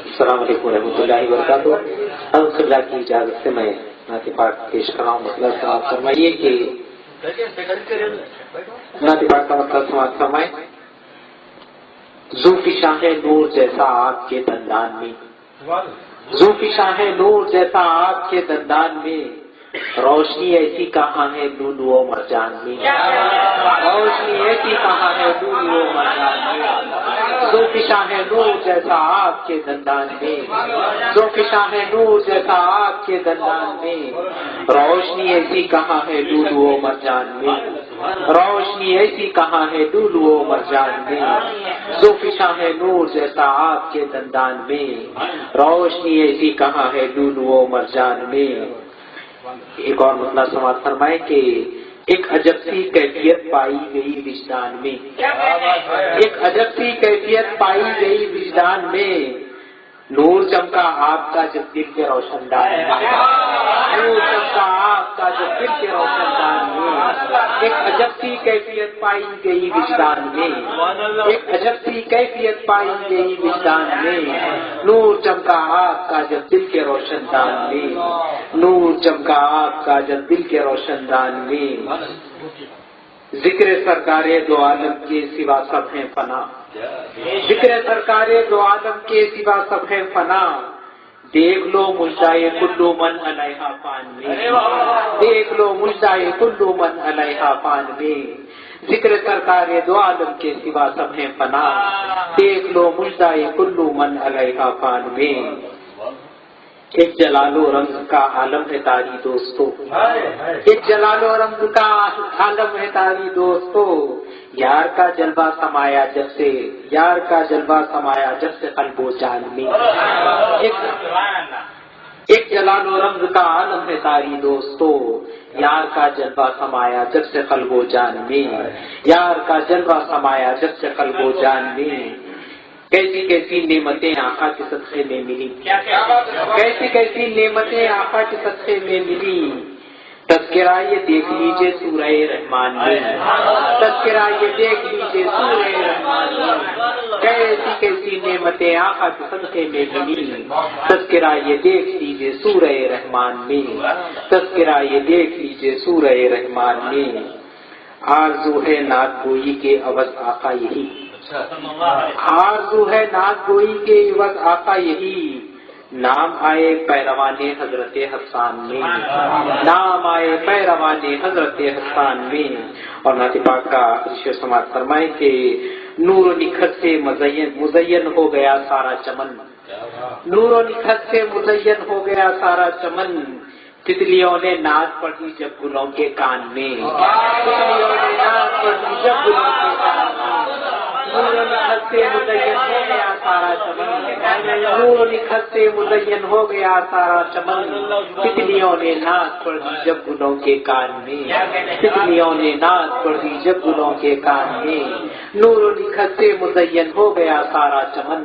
السلام علیکم ورحمۃ اللہ وبرکاتہ. الحمد للہ کی اجازت سے میں نعت پاک پیش کر رہا ہوں. مطلب سماعت فرمائیے کہ نعت پاک کا مطلب سماعت فرمائے. ذوفی شاہ نور جیسا آپ کے دندان میں، ذوفی شاہ نور جیسا آپ کے دندان میں، روشنی ایسی کہاں ہے لولو و مرجان میں، روشنی ایسی کہاں ہے لولو و مرجان میں. ذوفی شاہ نور جیسا آپ کے دندان میں، ذوفی شاہ نور جیسا آپ کے دندان میں، روشنی ایسی کہاں ہے لولو و مرجان میں، روشنی ایسی کہاں ہے لولو و مرجان میں. ذوفی شاہ نور جیسا آپ کے دندان میں، روشنی ایسی کہاں ہے لولو و مرجان میں. ایک اور مطلب سماعت فرمائے کہ ایک عجب سی کیفیت پائی گئی وجدان میں، ایک عجب سی کیفیت پائی گئی وجدان میں، نور چمکا آپ کا جب دل کے روشن دان میں، نور چمکا آپ کا جب دل کے روشن دان میں. ایک عجب سی کیفیت پائی گئی وجدان میں، ایک عجب سی کیفیت پائی گئی وجدان میں، نور چمکا آپ کا جب دل کے روشن دان میں، نور چمکا آپ کا جب دل کے روشن دان میں. ذکر سرکار دو عالم کے سوا سب ہیں فنا، ذکر سرکار دو عالم کے سوا سب ہیں فنا، دیکھ لو مجدائے کلو من علیہا فان میں، دیکھ لو مجدائے کلو من علیہا فان میں. ذکر سرکار دو عالم کے سوا سب ہیں فنا، دیکھ لو مجدائے کلو من علیہا فان میں. ایک جلال و رمز کا عالم ہے تاری دوستو، ایک جلال و رمز کا عالم ہے تاری دوستو، یار کا جلوہ سمایا جب سے، یار کا جلوہ سمایا جب سے قلب و جان میں. ایک جلال و رمز کا عالم ہے تاری دوستو، یار کا جلوہ سمایا جب سے قلب و جان میں، یار کا جلوہ سمایا جب سے قلب و جان میں. کیسی کیسی نعمتیں آقا کے صدقے میں ملی، کیسی کیسی نعمتیں آقا کے صدقے میں ملی. تذکرہ یہ دیکھ لیجئے سورہ رحمان میں، تذکرہ یہ دیکھ لیجئے سورہ رحمان میں، کیسی کیسی نعمتیں آقا کے صدقے میں ملی. تذکرہ یہ دیکھ لیجئے سورہ رحمان میں، تذکرہ یہ دیکھ لیجئے سورہ رحمان میں. آرزو ہے نعت گوئی کے عوض آقا یہی، آرزو ہے نعت گوئی کے عوض آقا یہی، نام آئے پیروان حضرت حسان میں، نام آئے پیروان حضرت حسان میں. اور نعت پاک کا ارشاد سماعت فرمائے کہ نور و نکھت سے مزین ہو گیا سارا چمن، نور و نکھت سے مزین ہو گیا سارا چمن، تتلیوں نے نعت پڑھی جب گلوں کے کان میں، تتلیوں نے نعت پڑھی جب گلوں کے کان میں. نور و نکھت سے مزین ہو گیا سارا چمن، نور و نکھت سے مزین ہو گیا سارا چمن، تتلیوں نے نعت پڑھی جب گلوں کے کان میں، تتلیوں نے نعت پڑھی جب گلوں کے کان میں. نور و نکھت سے مزین ہو گیا سارا چمن،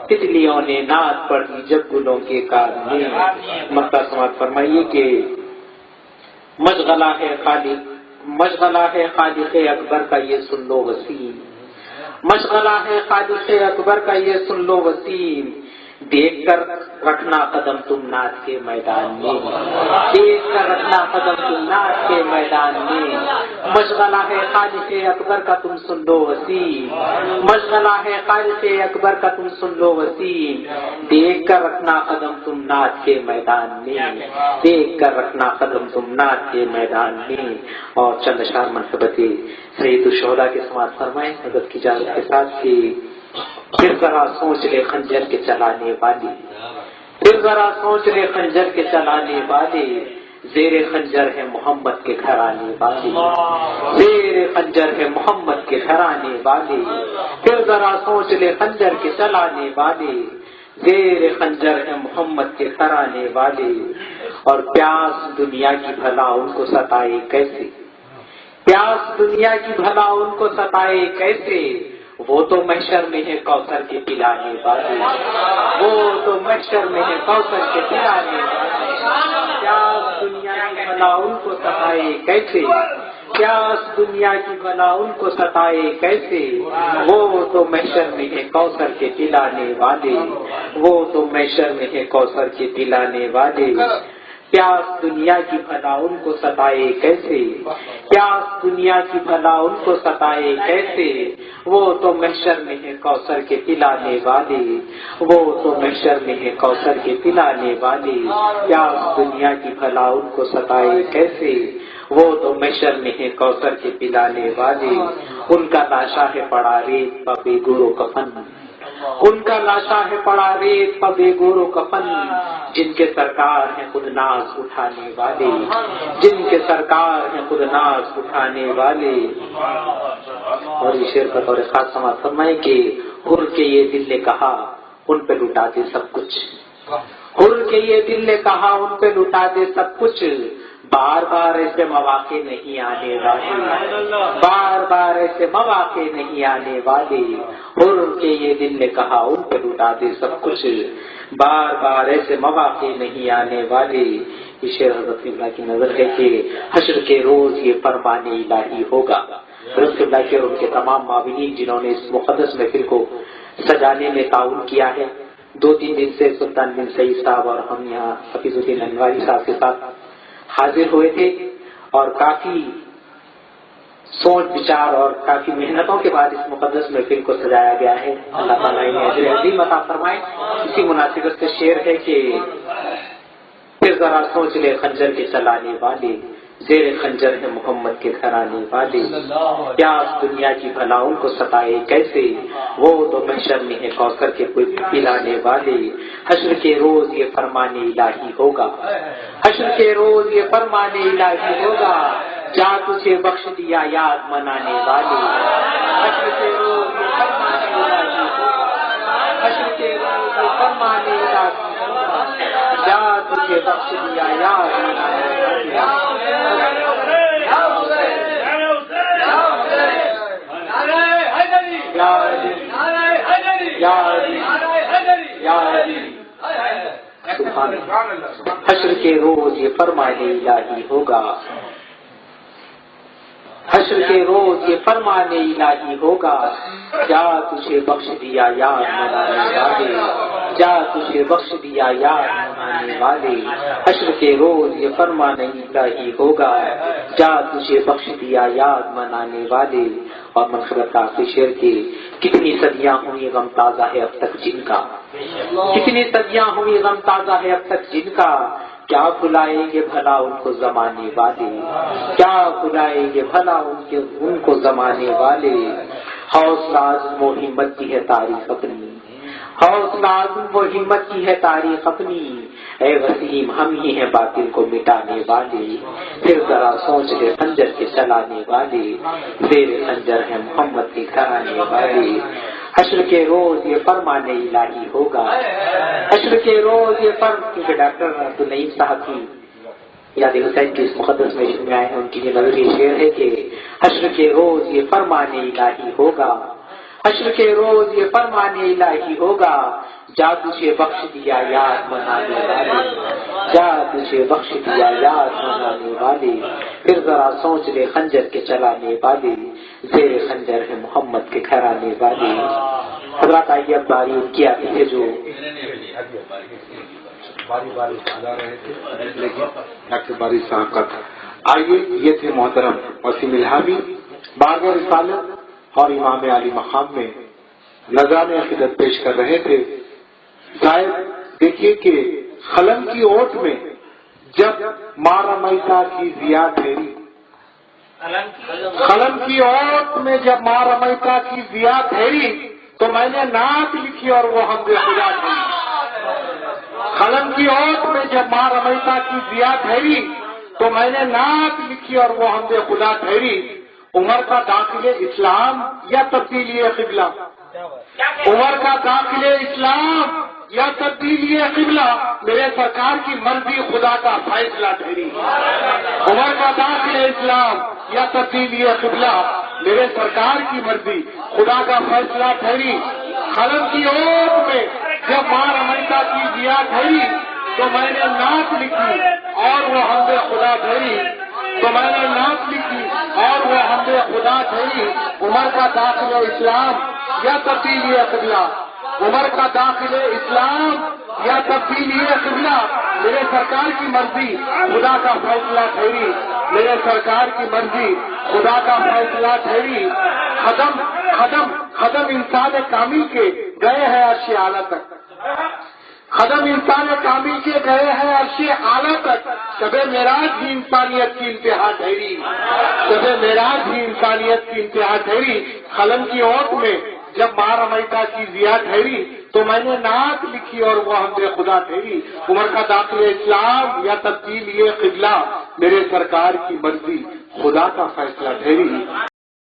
تتلیوں نے نعت پڑھی جب گلوں کے کان میں. مکہ سماعت فرمائیے کہ مشغلہ ہے خالق اکبر کا یہ سن لو وسیم، مشغلہ ہے خالق اکبر کا یہ سن لو وسیم، دیکھ کر رکھنا قدم تم نعت کے میدان میں، دیکھ کر رکھنا قدم تم نعت کے میدان میں. مشغلہ ہے خالق اکبر کا تم سن لو وسیم، مشغلہ ہے خالق اکبر کا تم سن لو وسیم، دیکھ کر رکھنا قدم تم نعت کے میدان میں، دیکھ کر رکھنا قدم تم نعت کے میدان میں. اور چند اشعار منقبت سید الشہداء کے سماعت فرمائیں حضرت کی اجازت کے ساتھ کہ پھر ذرا سوچ لے خنجر کے چلانے والی، پھر ذرا سوچ لے خنجر کے چلانے والے، زیر خنجر ہے محمد کے گھرانے والے، زیر خنجر ہے محمد کے گھرانے والے. پھر ذرا سوچ لے خنجر کے چلانے والے، زیر خنجر ہے محمد کے گھرانے والے. اور پیاس دنیا کی بھلا ان کو ستائے کیسے، پیاس دنیا کی بھلا ان کو ستائے کیسے، وہ تو محشر میں ہے کوثر کے پلانے والے، وہ تو محشر میں ہے کوثر کے پلانے والے. پیاس دنیا کی بھلا ان کو ستائے کیسے، پیاس دنیا کی بھلا ان کو ستائے کیسے، وہ تو محشر میں ہے کوثر کے پلانے والے، وہ تو محشر میں ہے کوثر کے پلانے والے۔ پیاس دنیا کی بھلا ان کو ستائے کیسے، پیاس دنیا کی بھلا ان کو ستائے کیسے، وہ تو محشر میں ہے کوثر کے پلانے والے، وہ تو محشر میں ہے کوثر کے پلانے والے۔ پیاس دنیا کی بھلا ان کو ستائے کیسے، وہ تو محشر میں ہے کوثر کے پلانے والے۔ ان کا لاشا ہے پڑا ریت پہ بے گور و کفن، ان کا لاشا ہے پڑا ریت پہ بے گور و کفن، جن کے سرکار ہیں خود ناز اٹھانے والے، جن کے سرکار ہیں خود ناز اٹھانے والے۔ اور یہ شعر کا طور خاص سماعت فرمائے کہ حر کے یہ دل نے کہا ان پہ لٹا دے سب کچھ، حر کے یہ دل نے کہا ان پہ لٹا دے سب کچھ، بار بار ایسے مواقع نہیں آنے والے، بار بار ایسے مواقع نہیں آنے والے۔ حر کے یہ دل نے کہا ان پہ لٹا دے سب کچھ، بار بار ایسے مواقع نہیں آنے والے۔ یہ شعر حضرت اللہ کی نظر ہے کہ حشر کے روز یہ فرمان الہی ہوگا۔ حضرت اللہ کے اور ان کے تمام معاونین جنہوں نے اس مقدس محفل کو سجانے میں تعاون کیا ہے، 2-3 دن سے سلطان بن سعید صاحب اور ہم یہاں حفیظ الدین انواری صاحب کے ساتھ حاضر ہوئے تھے، اور کافی سوچ بچار اور کافی محنتوں کے بعد اس مقدس محفل کو سجایا گیا ہے۔ اللہ تعالیٰ انہیں اجر عظیم عطا فرمائے۔ اسی مناسبت سے شعر ہے کہ پھر ذرا سوچ لے خنجر کے چلانے والے، زیر خنجر ہے محمد کے گھرانے والے۔ پیاس دنیا کی بھلا ان کو ستائے کیسے، وہ تو محشر میں ہے کوثر کے پلانے والے۔ حشر کے روز یہ فرمان الہی ہوگا، حشر کے روز یہ فرمان الہی ہوگا، جا تجھے بخش دیا یاد منانے والے۔ حشر کے روز یہ فرمان الہی ہوگا، حشر کے روز یہ فرمان الہی ہوگا، جا تجھے بخش دیا یاد منانے والے۔ حشر کے روز یہ فرمان الہی ہوگا، حشر کے روز یہ فرمان الہی ہوگا، جا تجھے بخش دیا یاد منانے والے، جا تجھے بخش دیا یاد منانے والے۔ حشر کے روز یہ فرمان الہی ہوگا، جا تجھے بخش دیا یاد منانے والے۔ اور منقبت کا آخری شعر کی کتنی صدیاں ہوئی غم تازہ ہے اب تک جن کا، کتنی صدیاں ہوئی غم تازہ ہے اب تک جن کا، کیا بھلائیں گے بھلا ان کو زمانے والے، کیا بھلائیں گے بھلا ان کو زمانے والے۔ حوصلہ عزم و ہمت کی ہے تاریخ اپنی، حوصلہ عزم و ہمت کی ہے تاریخ اپنی، اے وسیم ہم ہی ہیں باطل کو مٹانے والے۔ پھر ذرا سوچ لے خنجر کے چلانے والے، زیر خنجر ہے محمد کے گھرانے والے۔ حشر کے روز یہ فرمان الہی ہوگا، حشر کے روز یہ کیونکہ ڈاکٹر عبدالنعیم صاحب کی یاد حسین کی اس مقدس محفل میں آئے ہیں، ان کی یہ نظری شعر ہے کہ حشر کے روز یہ فرمان الہی ہوگا، حشر کے روز یہ فرمان الہی ہوگا، جا تجھے بخش دیا یاد منانے والے، جا تجھے بخش دیا یاد منانے والے۔ پھر ذرا سوچ لے خنجر کے چلانے والے، زیر خنجر ہے محمد کے گھرانے والے۔ حضرات آئیے اب باری ان کی آتی ہے جو باری باری سجا رہے تھے، لیکن ڈاکٹر باری صاحب کا تھا۔ آئیے یہ تھے محترم وسیم الہامی، بارگاہ رسالت اور امام علی مقام میں نذرانِ عقیدت پیش کر رہے تھے۔ شاید دیکھیے کہ خلم کی اوٹ میں جب مارا میتا کی ضیا ٹھہری، خلم کی اوٹ میں جب مارا میتا کی ضیا ٹھہری، تو میں نے نعت لکھی اور وہ حمد خدا ٹھہری۔ قلم کی اوٹ میں جب ماں رمیتا کی ضیا ٹھہری، تو میں نے نعت لکھی اور وہ حمد خدا ٹھہری۔ عمر کا داخل اسلام یا تبدیلی قبلہ، عمر کا داخل اسلام یا تبدیلی قبلہ، میرے سرکار کی مرضی خدا کا فیصلہ ٹھہری۔ عمر کا داخل اسلام یا تبدیلی قبلہ، میرے سرکار کی مرضی خدا کا فیصلہ ٹھہری۔ قلم کی اوٹ میں جب ماں رمیتا کی ضیا ٹھہری، تو میں نے نعت لکھی اور وہ حمد خدا ٹھہری۔ تو میں نے نعت لکھی اور وہ حمد خدا ٹھہری، عمر کا داخل اسلام یا تبدیلی قبلہ، عمر کا داخل اسلام یا تبدیلی قبلہ، میرے سرکار کی مرضی خدا کا فیصلہ ٹھہری، میرے سرکار کی مرضی خدا کا فیصلہ ٹھہری۔ خدم انسان کامل کے گئے ہیں عرش اعلیٰ تک، خدم انسان کامل کے گئے ہیں عرش اعلیٰ تک، شب معراج بھی انسانیت کی انتہا ٹھہری، شب معراج بھی انسانیت کی انتہا ٹھہری۔ قلم کی اوٹ میں جب ماں رمیتا کی ضیا ٹھہری تو میں نے نعت لکھی اور وہ حمد خدا ٹھہری، عمر کا داخل اسلام یا تبدیل یہ قبلہ، میرے سرکار کی مرضی خدا کا فیصلہ ٹھہری۔